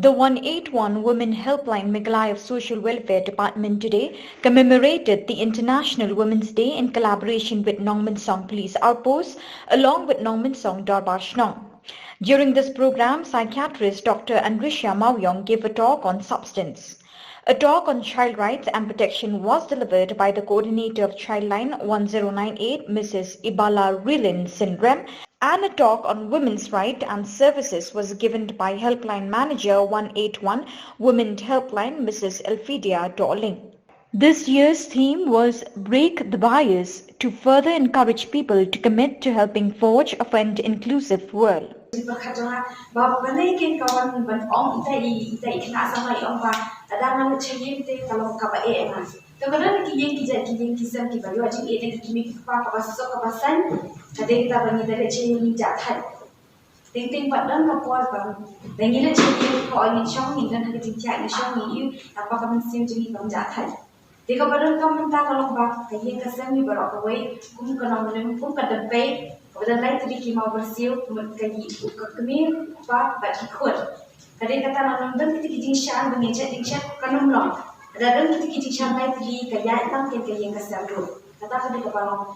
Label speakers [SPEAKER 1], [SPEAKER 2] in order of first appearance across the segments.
[SPEAKER 1] The 181 Women Helpline Meghalaya Social Welfare Department today commemorated the International Women's Day in collaboration with Nong Min Song Police Outpost along with Nong Min Song Darbar Shillong. During this program, psychiatrist Dr. Andrisha Mawyong gave a talk on substance. A talk on child rights and protection was delivered by the coordinator of Childline 1098, Mrs. Ibala Rilin Sindrem, and a talk on women's rights and services was given by Helpline Manager 181 Women's Helpline, Mrs. Elfidia Dorling. This year's theme was Break the Bias to further encourage people to commit to helping forge an inclusive world.
[SPEAKER 2] Kadang kisam ki baju ajing ete ki kimi pa ka basok ka basan kadang kita bani dari cini jahat ting padan ka puas bang dengi le cini ko angin syong ni dan hadi jat ni syong ni apa ka mensim cini kam jahat deka badan kam menta kalau ba kayen kasam ni barok away kum kana men kum ka depe badan lai tri ki mau bersiu kum kayi ka kemi pa ba ki khot kadang kata nan dan kita kijing shan bani chat ding chat kanum long Kadang kita kicik sampai pergi kerja tang yang kasar tu. Kata kena kebalang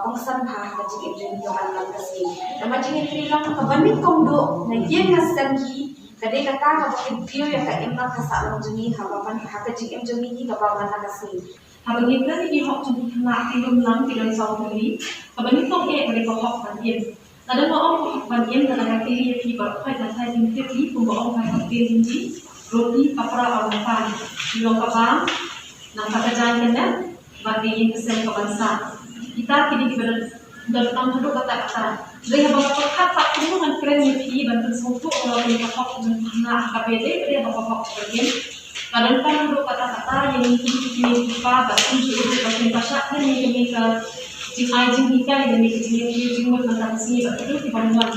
[SPEAKER 2] bangsan bah kacik itu yang alam kasih. Nama cing itu lang kebanik kondo, na yang kasar ki. Kadang kata kebakin view yang kat emang kasar lang jeni, habapan kacik em jeni ni kebalang kasih. Habang kita ni hok jeni nak film lang film saw ni. Kebanik kong mereka hok banyen. Kadang orang hok banyen kadang kata dia pi berapa kata dia pi pembawa orang kata ni. Roti kapra orang pan, Shillong kapang, nang katajan kena, bagi yang kesel kebangsa. Kita kini datang duduk kata-kata. Dia bawa pekat tak perlu dengan keren ni, bantu satu orang yang kapok dengan KPD, dia bawa kapok bagian. Kadang-kadang duduk kata-kata yang ini kita bahkan juga bahkan pasal ni yang kita jing kita yang kita jing kita jing kita sini betul di bawah.